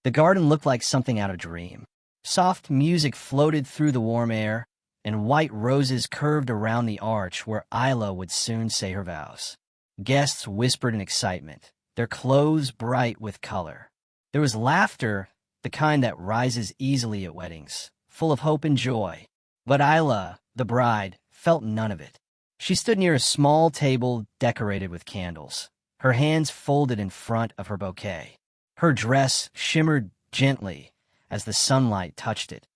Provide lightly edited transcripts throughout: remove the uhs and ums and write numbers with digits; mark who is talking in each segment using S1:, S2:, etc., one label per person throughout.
S1: The garden looked like something out of a dream. Soft music floated through the warm air, and white roses curved around the arch where Isla would soon say her vows. Guests whispered in excitement, their clothes bright with color. There was laughter, the kind that rises easily at weddings, full of hope and joy. But Isla, the bride, felt none of it. She stood near a small table decorated with candles, her hands folded in front of her bouquet. Her dress shimmered gently as the sunlight touched it,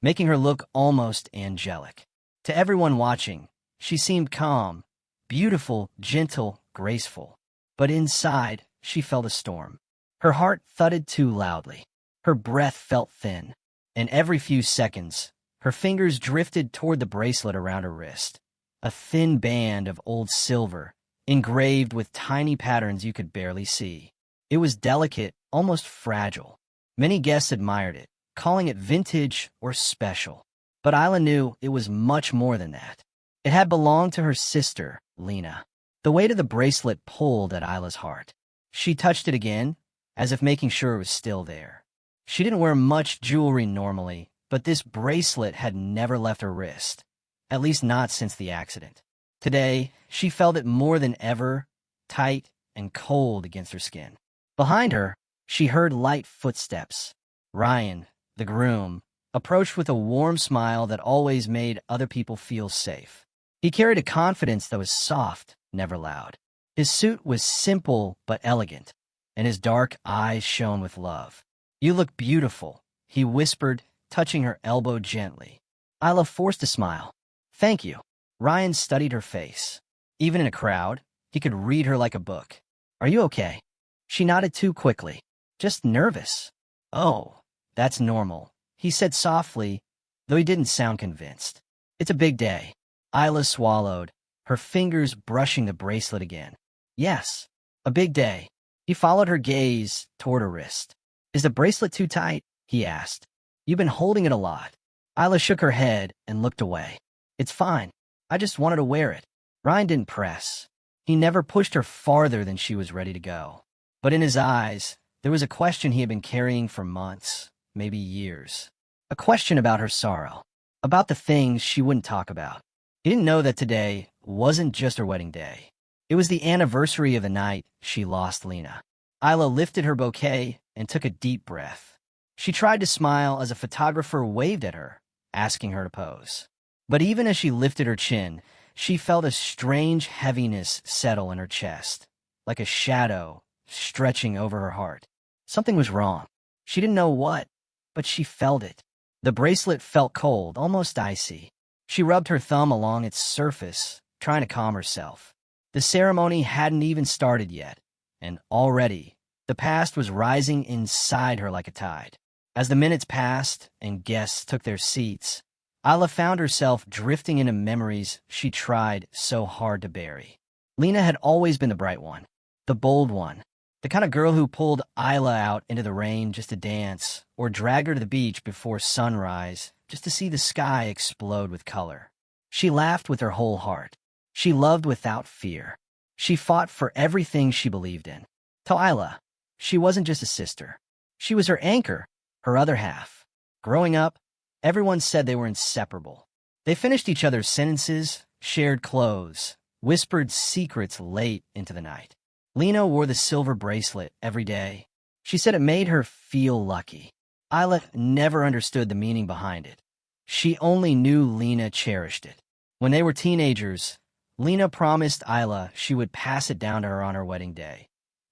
S1: making her look almost angelic. To everyone watching, she seemed calm, beautiful, gentle, graceful. But inside, she felt a storm. Her heart thudded too loudly. Her breath felt thin, and every few seconds, her fingers drifted toward the bracelet around her wrist, a thin band of old silver, engraved with tiny patterns you could barely see. It was delicate, almost fragile. Many guests admired it, calling it vintage or special. But Isla knew it was much more than that. It had belonged to her sister, Lena. The weight of the bracelet pulled at Isla's heart. She touched it again, as if making sure it was still there. She didn't wear much jewelry normally, but this bracelet had never left her wrist, at least not since the accident. Today, she felt it more than ever, tight and cold against her skin. Behind her, she heard light footsteps. Ryan, the groom, approached with a warm smile that always made other people feel safe. He carried a confidence that was soft, never loud. His suit was simple but elegant, and his dark eyes shone with love. "You look beautiful," he whispered, touching her elbow gently. Isla forced a smile. "Thank you." Ryan studied her face. Even in a crowd, he could read her like a book. "Are you okay?" She nodded too quickly. "Just nervous." "Oh, that's normal," he said softly, though he didn't sound convinced. "It's a big day." Isla swallowed, her fingers brushing the bracelet again. "Yes, a big day." He followed her gaze toward her wrist. "Is the bracelet too tight?" he asked. "You've been holding it a lot." Isla shook her head and looked away. "It's fine. I just wanted to wear it." Ryan didn't press. He never pushed her farther than she was ready to go. But in his eyes, there was a question he had been carrying for months, maybe years. A question about her sorrow, about the things she wouldn't talk about. He didn't know that today wasn't just her wedding day. It was the anniversary of the night she lost Lena. Isla lifted her bouquet and took a deep breath. She tried to smile as a photographer waved at her, asking her to pose. But even as she lifted her chin, she felt a strange heaviness settle in her chest, like a shadow stretching over her heart. Something was wrong. She didn't know what, but she felt it. The bracelet felt cold, almost icy. She rubbed her thumb along its surface, trying to calm herself. The ceremony hadn't even started yet, and already, the past was rising inside her like a tide. As the minutes passed and guests took their seats, Isla found herself drifting into memories she tried so hard to bury. Lena had always been the bright one, the bold one, the kind of girl who pulled Isla out into the rain just to dance, or dragged her to the beach before sunrise just to see the sky explode with color. She laughed with her whole heart. She loved without fear. She fought for everything she believed in. To Isla, she wasn't just a sister. She was her anchor, her other half. Growing up, everyone said they were inseparable. They finished each other's sentences, shared clothes, whispered secrets late into the night. Lena wore the silver bracelet every day. She said it made her feel lucky. Isla never understood the meaning behind it. She only knew Lena cherished it. When they were teenagers, Lena promised Isla she would pass it down to her on her wedding day.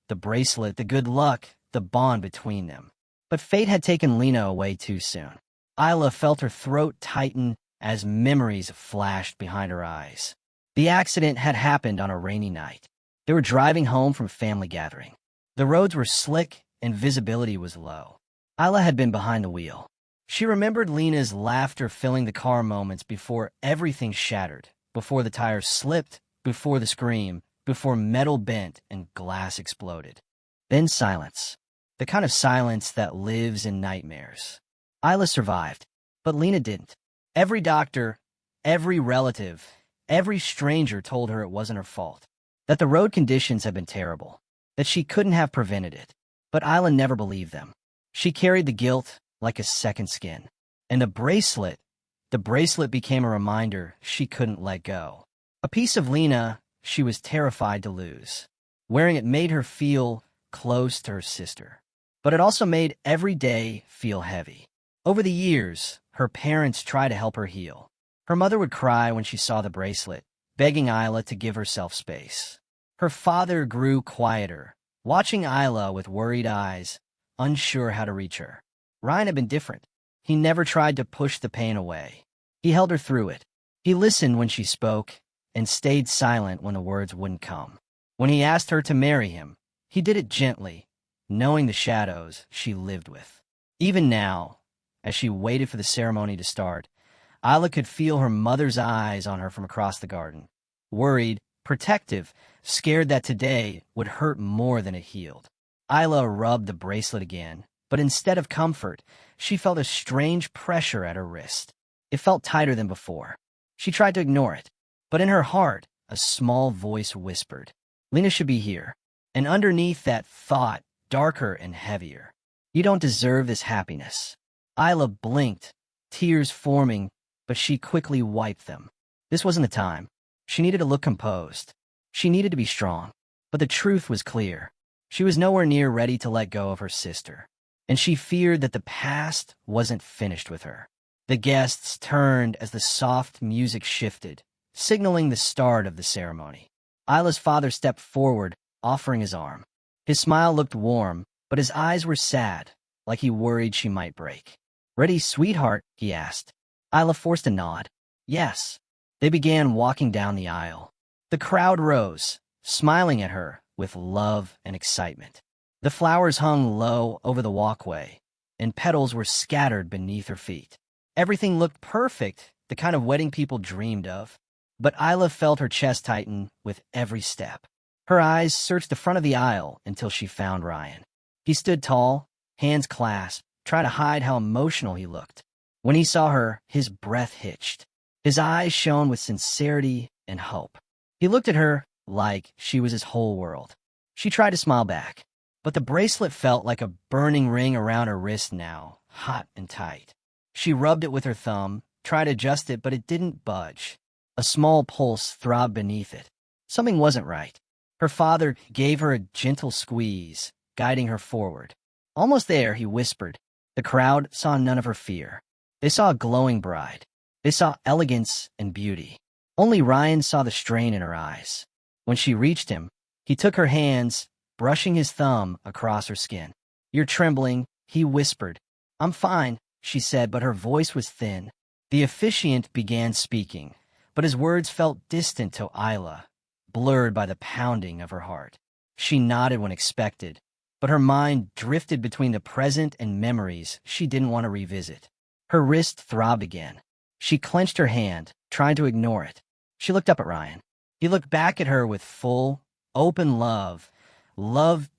S1: The bracelet, the good luck, the bond between them. But fate had taken Lena away too soon. Isla felt her throat tighten as memories flashed behind her eyes. The accident had happened on a rainy night. They were driving home from a family gathering. The roads were slick and visibility was low. Isla had been behind the wheel. She remembered Lena's laughter filling the car moments before everything shattered, before the tires slipped, before the scream, before metal bent and glass exploded. Then silence. The kind of silence that lives in nightmares. Isla survived, but Lena didn't. Every doctor, every relative, every stranger told her it wasn't her fault, that the road conditions had been terrible, that she couldn't have prevented it. But Isla never believed them. She carried the guilt like a second skin. And the bracelet became a reminder she couldn't let go. A piece of Lena she was terrified to lose. Wearing it made her feel close to her sister. But it also made every day feel heavy. Over the years, her parents tried to help her heal. Her mother would cry when she saw the bracelet, begging Isla to give herself space. Her father grew quieter, watching Isla with worried eyes, unsure how to reach her. Ryan had been different. He never tried to push the pain away. He held her through it. He listened when she spoke and stayed silent when the words wouldn't come. When he asked her to marry him, he did it gently, knowing the shadows she lived with. Even now, as she waited for the ceremony to start, Isla could feel her mother's eyes on her from across the garden. Worried, protective, scared that today would hurt more than it healed. Isla rubbed the bracelet again, but instead of comfort, she felt a strange pressure at her wrist. It felt tighter than before. She tried to ignore it, but in her heart, a small voice whispered, "Lena should be here." And underneath that thought, darker and heavier, "You don't deserve this happiness." Isla blinked, tears forming, but she quickly wiped them. This wasn't the time. She needed to look composed. She needed to be strong. But the truth was clear. She was nowhere near ready to let go of her sister. And she feared that the past wasn't finished with her. The guests turned as the soft music shifted, signaling the start of the ceremony. Isla's father stepped forward, offering his arm. His smile looked warm, but his eyes were sad, like he worried she might break. "Ready, sweetheart?" he asked. Isla forced a nod. Yes. They began walking down the aisle. The crowd rose, smiling at her with love and excitement. The flowers hung low over the walkway, and petals were scattered beneath her feet. Everything looked perfect, the kind of wedding people dreamed of. But Isla felt her chest tighten with every step. Her eyes searched the front of the aisle until she found Ryan. He stood tall, hands clasped, trying to hide how emotional he looked. When he saw her, his breath hitched. His eyes shone with sincerity and hope. He looked at her like she was his whole world. She tried to smile back, but the bracelet felt like a burning ring around her wrist now, hot and tight. She rubbed it with her thumb, tried to adjust it, but it didn't budge. A small pulse throbbed beneath it. Something wasn't right. Her father gave her a gentle squeeze, guiding her forward. Almost there, he whispered. The crowd saw none of her fear. They saw a glowing bride. They saw elegance and beauty. Only Ryan saw the strain in her eyes. When she reached him, he took her hands, brushing his thumb across her skin. "You're trembling," he whispered. "I'm fine," she said, but her voice was thin. The officiant began speaking, but his words felt distant to Isla, blurred by the pounding of her heart. She nodded when expected, but her mind drifted between the present and memories she didn't want to revisit. Her wrist throbbed again. She clenched her hand, trying to ignore it. She looked up at Ryan. He looked back at her with full, open love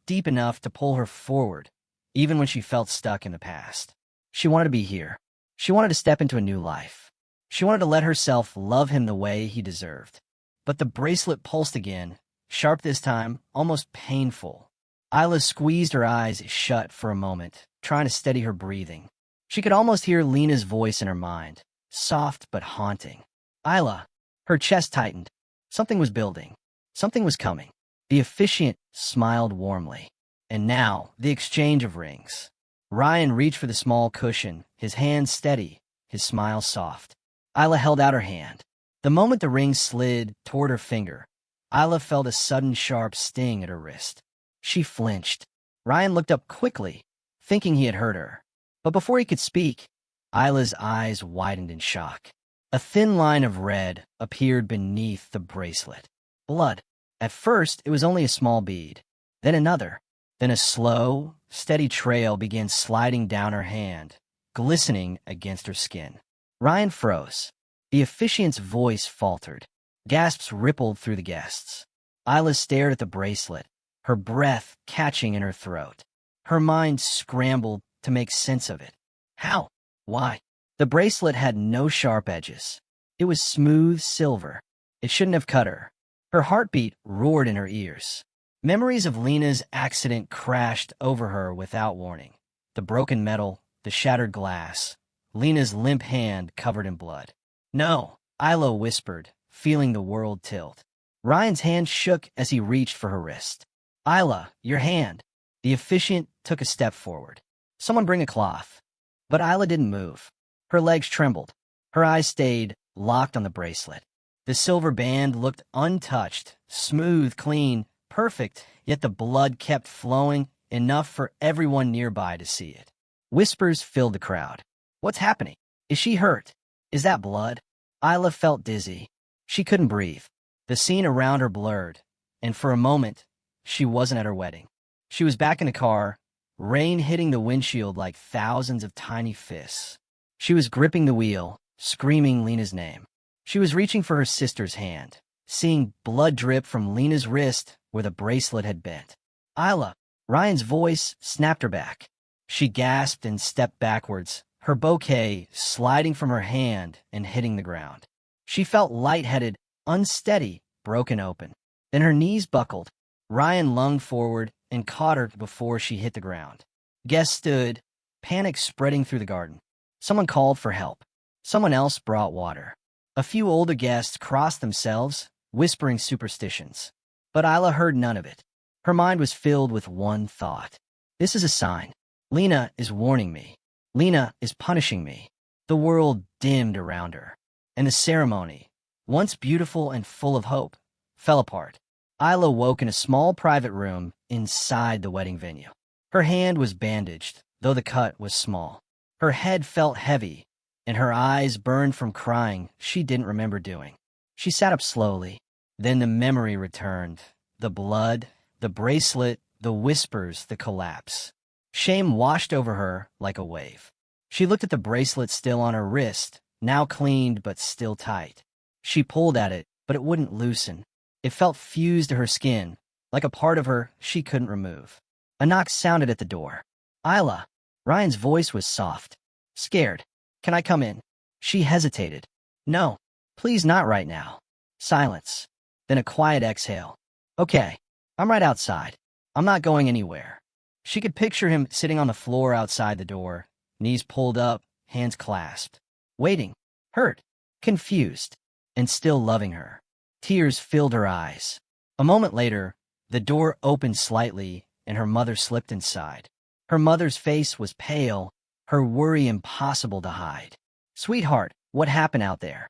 S1: deep enough to pull her forward, even when she felt stuck in the past. She wanted to be here. She wanted to step into a new life. She wanted to let herself love him the way he deserved. But the bracelet pulsed again, sharp this time, almost painful. Isla squeezed her eyes shut for a moment, trying to steady her breathing. She could almost hear Lena's voice in her mind, soft but haunting. Isla. Her chest tightened. Something was building. Something was coming. The officiant smiled warmly. And now, the exchange of rings. Ryan reached for the small cushion, his hand steady, his smile soft. Isla held out her hand. The moment the ring slid toward her finger, Isla felt a sudden sharp sting at her wrist. She flinched. Ryan looked up quickly, thinking he had heard her. But before he could speak, Isla's eyes widened in shock. A thin line of red appeared beneath the bracelet. Blood. At first, it was only a small bead, then another. Then a slow, steady trail began sliding down her hand, glistening against her skin. Ryan froze. The officiant's voice faltered. Gasps rippled through the guests. Isla stared at the bracelet, her breath catching in her throat. Her mind scrambled to make sense of it. How? Why? The bracelet had no sharp edges. It was smooth silver. It shouldn't have cut her. Her heartbeat roared in her ears. Memories of Lena's accident crashed over her without warning. The broken metal, the shattered glass, Lena's limp hand covered in blood. "No," Isla whispered, feeling the world tilt. Ryan's hand shook as he reached for her wrist. "Isla, your hand." The officiant took a step forward. "Someone bring a cloth." But Isla didn't move. Her legs trembled. Her eyes stayed locked on the bracelet. The silver band looked untouched, smooth, clean, perfect, yet the blood kept flowing, enough for everyone nearby to see it. Whispers filled the crowd. "What's happening? Is she hurt? Is that blood?" Isla felt dizzy. She couldn't breathe. The scene around her blurred, and for a moment, she wasn't at her wedding. She was back in the car, rain hitting the windshield like thousands of tiny fists. She was gripping the wheel, screaming Lena's name. She was reaching for her sister's hand, seeing blood drip from Lena's wrist where the bracelet had bent. "Isla!" Ryan's voice snapped her back. She gasped and stepped backwards, her bouquet sliding from her hand and hitting the ground. She felt lightheaded, unsteady, broken open. Then her knees buckled. Ryan lunged forward and caught her before she hit the ground. Guests stood, panic spreading through the garden. Someone called for help. Someone else brought water. A few older guests crossed themselves, whispering superstitions. But Isla heard none of it. Her mind was filled with one thought. "This is a sign. Lena is warning me. Lena is punishing me." The world dimmed around her, and the ceremony, once beautiful and full of hope, fell apart. Isla woke in a small private room inside the wedding venue. Her hand was bandaged, though the cut was small. Her head felt heavy, and her eyes burned from crying she didn't remember doing. She sat up slowly. Then the memory returned. The blood, the bracelet, the whispers, the collapse. Shame washed over her like a wave. She looked at the bracelet still on her wrist, now cleaned but still tight. She pulled at it, but it wouldn't loosen. It felt fused to her skin, like a part of her she couldn't remove. A knock sounded at the door. "Isla." Ryan's voice was soft. "Scared. Can I come in?" She hesitated. "No, please not right now." Silence. Then a quiet exhale. "Okay, I'm right outside. I'm not going anywhere." She could picture him sitting on the floor outside the door, knees pulled up, hands clasped, waiting, hurt, confused, and still loving her. Tears filled her eyes. A moment later, the door opened slightly, and her mother slipped inside. Her mother's face was pale, her worry impossible to hide. "Sweetheart, what happened out there?"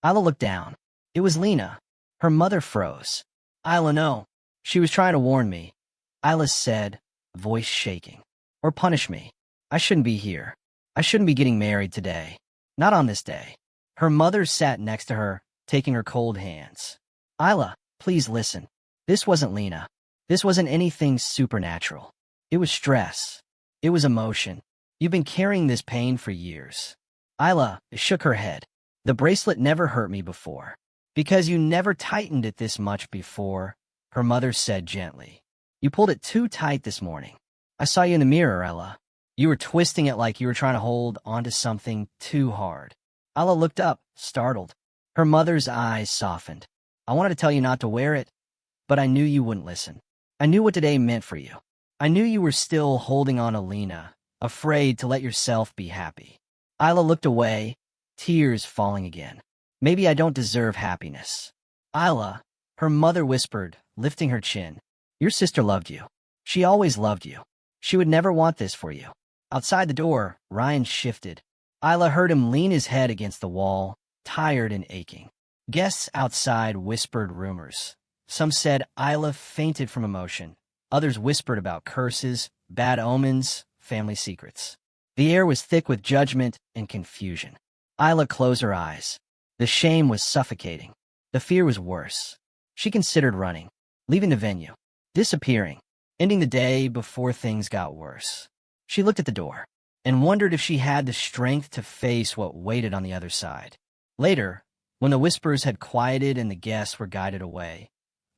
S1: Isla looked down. It was Lena. Her mother froze. "Isla, no. She was trying to warn me," Isla said, voice shaking. "Or punish me. I shouldn't be here. I shouldn't be getting married today. Not on this day." Her mother sat next to her, taking her cold hands. "Isla, please listen. This wasn't Lena. This wasn't anything supernatural. It was stress. It was emotion. You've been carrying this pain for years." Isla shook her head. "The bracelet never hurt me before. Because you never tightened it this much before," her mother said gently. "You pulled it too tight this morning. I saw you in the mirror, Ella. You were twisting it like you were trying to hold onto something too hard." Ella looked up, startled. Her mother's eyes softened. "I wanted to tell you not to wear it, but I knew you wouldn't listen. I knew what today meant for you. I knew you were still holding on to Lena, afraid to let yourself be happy." Isla looked away, tears falling again. "Maybe I don't deserve happiness." "Isla," her mother whispered, lifting her chin. "Your sister loved you. She always loved you. She would never want this for you." Outside the door, Ryan shifted. Isla heard him lean his head against the wall, tired and aching. Guests outside whispered rumors. Some said Isla fainted from emotion. Others whispered about curses, bad omens, family secrets. The air was thick with judgment and confusion. Isla closed her eyes. The shame was suffocating. The fear was worse. She considered running, leaving the venue, disappearing, ending the day before things got worse. She looked at the door and wondered if she had the strength to face what waited on the other side. Later, when the whispers had quieted and the guests were guided away,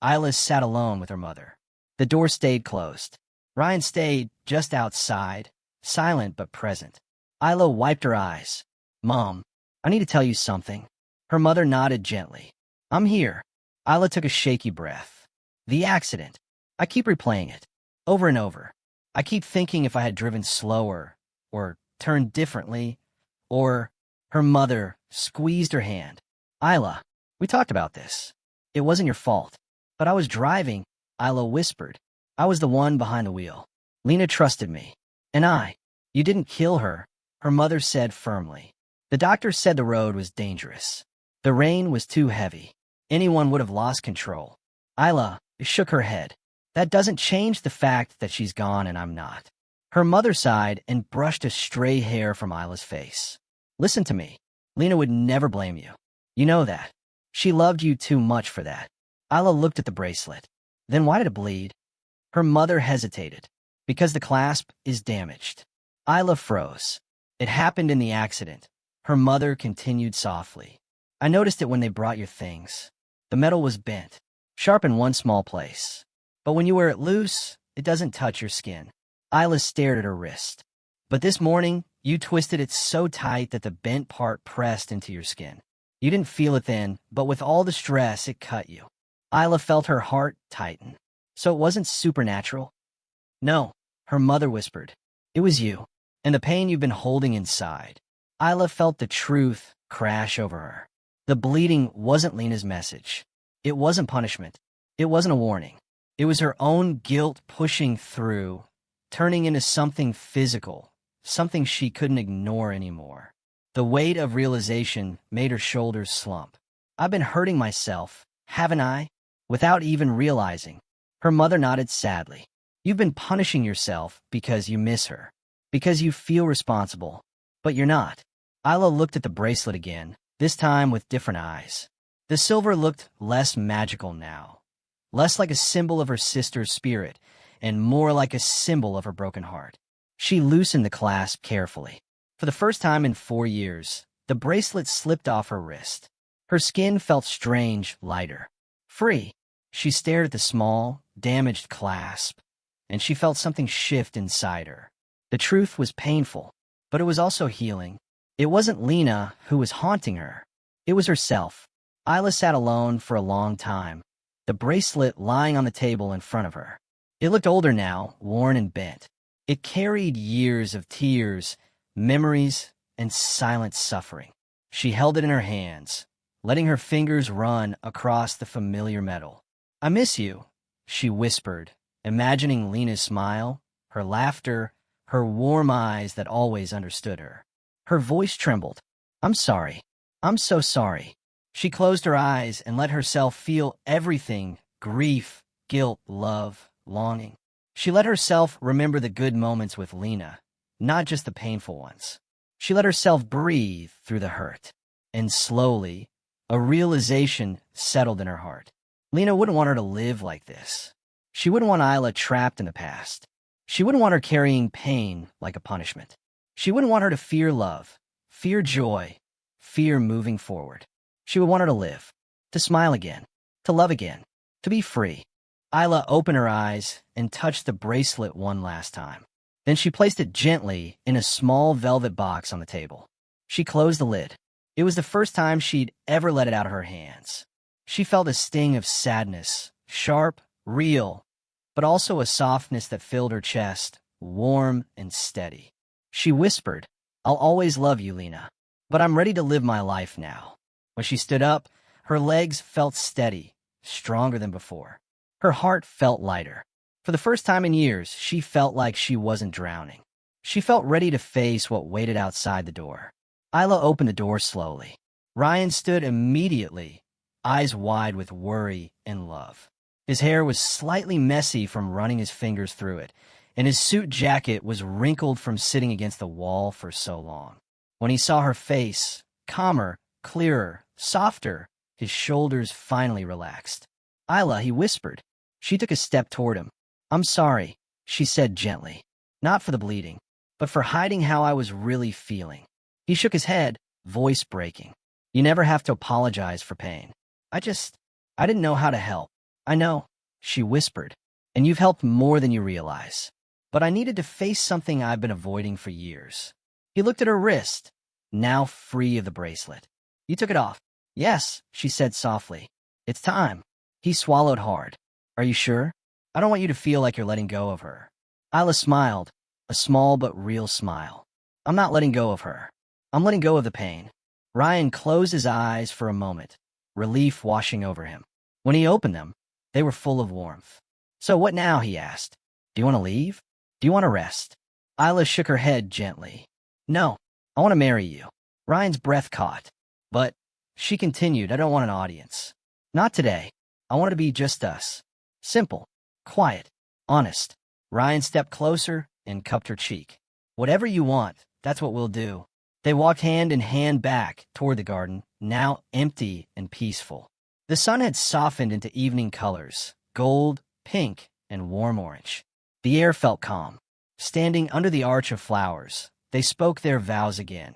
S1: Isla sat alone with her mother. The door stayed closed. Ryan stayed just outside, silent but present. Isla wiped her eyes. "Mom, I need to tell you something." Her mother nodded gently. "I'm here." Isla took a shaky breath. "The accident. I keep replaying it. Over and over. I keep thinking if I had driven slower, or turned differently, or... Her mother squeezed her hand. Isla, we talked about this. It wasn't your fault. But I was driving, Isla whispered. I was the one behind the wheel. Lena trusted me. And you didn't kill her, her mother said firmly. The doctor said the road was dangerous. The rain was too heavy. Anyone would have lost control. Isla shook her head. That doesn't change the fact that she's gone and I'm not. Her mother sighed and brushed a stray hair from Isla's face. Listen to me. Lena would never blame you. You know that. She loved you too much for that. Isla looked at the bracelet. Then why did it bleed? Her mother hesitated. Because the clasp is damaged. Isla froze. It happened in the accident. Her mother continued softly. I noticed it when they brought your things. The metal was bent, sharp in one small place. But when you wear it loose, it doesn't touch your skin. Isla stared at her wrist. But this morning, you twisted it so tight that the bent part pressed into your skin. You didn't feel it then, but with all the stress, it cut you. Isla felt her heart tighten. So it wasn't supernatural? No, her mother whispered. It was you, and the pain you've been holding inside. Isla felt the truth crash over her. The bleeding wasn't Lena's message. It wasn't punishment. It wasn't a warning. It was her own guilt pushing through, turning into something physical. Something she couldn't ignore anymore. The weight of realization made her shoulders slump. I've been hurting myself, haven't I? Without even realizing. Her mother nodded sadly. You've been punishing yourself because you miss her. Because you feel responsible. But you're not. Isla looked at the bracelet again, this time with different eyes. The silver looked less magical now. Less like a symbol of her sister's spirit, and more like a symbol of her broken heart. She loosened the clasp carefully. For the first time in 4 years, the bracelet slipped off her wrist. Her skin felt strange, lighter. Free. She stared at the small, damaged clasp, and she felt something shift inside her. The truth was painful, but it was also healing. It wasn't Lena who was haunting her. It was herself. Isla sat alone for a long time, the bracelet lying on the table in front of her. It looked older now, worn and bent. It carried years of tears, memories, and silent suffering. She held it in her hands, letting her fingers run across the familiar metal. I miss you, she whispered, imagining Lena's smile, her laughter, her warm eyes that always understood her. Her voice trembled. I'm sorry. I'm so sorry. She closed her eyes and let herself feel everything: grief, guilt, love, longing. She let herself remember the good moments with Lena, not just the painful ones. She let herself breathe through the hurt. And slowly, a realization settled in her heart. Lena wouldn't want her to live like this. She wouldn't want Isla trapped in the past. She wouldn't want her carrying pain like a punishment. She wouldn't want her to fear love, fear joy, fear moving forward. She would want her to live, to smile again, to love again, to be free. Isla opened her eyes and touched the bracelet one last time. Then she placed it gently in a small velvet box on the table. She closed the lid. It was the first time she'd ever let it out of her hands. She felt a sting of sadness, sharp, real, but also a softness that filled her chest, warm and steady. She whispered, I'll always love you, Lena, but I'm ready to live my life now. When she stood up, her legs felt steady, stronger than before. Her heart felt lighter. For the first time in years, she felt like she wasn't drowning. She felt ready to face what waited outside the door. Isla opened the door slowly. Ryan stood immediately, eyes wide with worry and love. His hair was slightly messy from running his fingers through it, and his suit jacket was wrinkled from sitting against the wall for so long. When he saw her face, calmer, clearer, softer, his shoulders finally relaxed. Isla, he whispered. She took a step toward him. I'm sorry, she said gently. Not for the bleeding, but for hiding how I was really feeling. He shook his head, voice breaking. You never have to apologize for pain. I didn't know how to help. I know, she whispered, and you've helped more than you realize. But I needed to face something I've been avoiding for years. He looked at her wrist, now free of the bracelet. You took it off. Yes, she said softly. It's time. He swallowed hard. Are you sure? I don't want you to feel like you're letting go of her. Isla smiled, a small but real smile. I'm not letting go of her. I'm letting go of the pain. Ryan closed his eyes for a moment, relief washing over him. When he opened them, they were full of warmth. So what now, he asked. Do you want to leave? Do you want to rest? Isla shook her head gently. No, I want to marry you. Ryan's breath caught. But, she continued, I don't want an audience. Not today. I want it to be just us. Simple, quiet, honest. Ryan stepped closer and cupped her cheek. Whatever you want, that's what we'll do. They walked hand in hand back toward the garden, now empty and peaceful. The sun had softened into evening colors, gold, pink, and warm orange. The air felt calm. Standing under the arch of flowers, they spoke their vows again,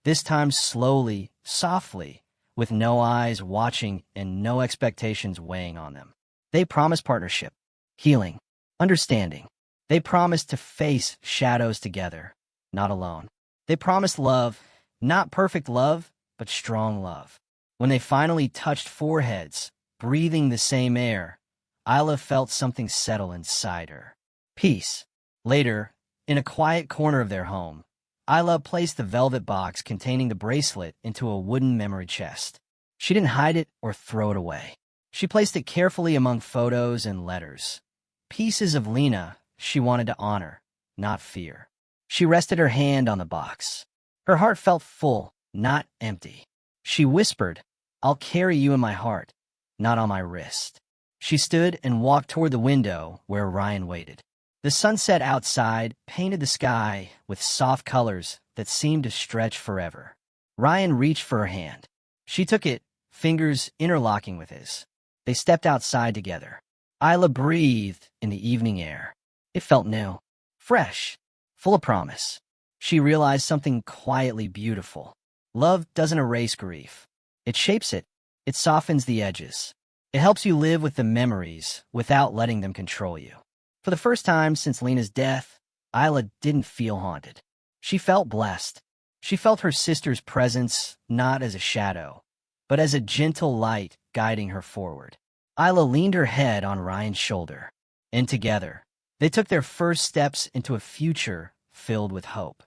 S1: this time slowly, softly, with no eyes watching and no expectations weighing on them. They promised partnership, healing, understanding. They promised to face shadows together, not alone. They promised love, not perfect love, but strong love. When they finally touched foreheads, breathing the same air, Isla felt something settle inside her. Peace. Later, in a quiet corner of their home, Isla placed the velvet box containing the bracelet into a wooden memory chest. She didn't hide it or throw it away. She placed it carefully among photos and letters. Pieces of Lena she wanted to honor, not fear. She rested her hand on the box. Her heart felt full, not empty. She whispered, I'll carry you in my heart, not on my wrist. She stood and walked toward the window where Ryan waited. The sunset outside painted the sky with soft colors that seemed to stretch forever. Ryan reached for her hand. She took it, fingers interlocking with his. They stepped outside together. Isla breathed in the evening air. It felt new, fresh, full of promise. She realized something quietly beautiful. Love doesn't erase grief. It shapes it. It softens the edges. It helps you live with the memories without letting them control you. For the first time since Lena's death, Isla didn't feel haunted. She felt blessed. She felt her sister's presence not as a shadow, but as a gentle light guiding her forward. Isla leaned her head on Ryan's shoulder, and together, they took their first steps into a future filled with hope.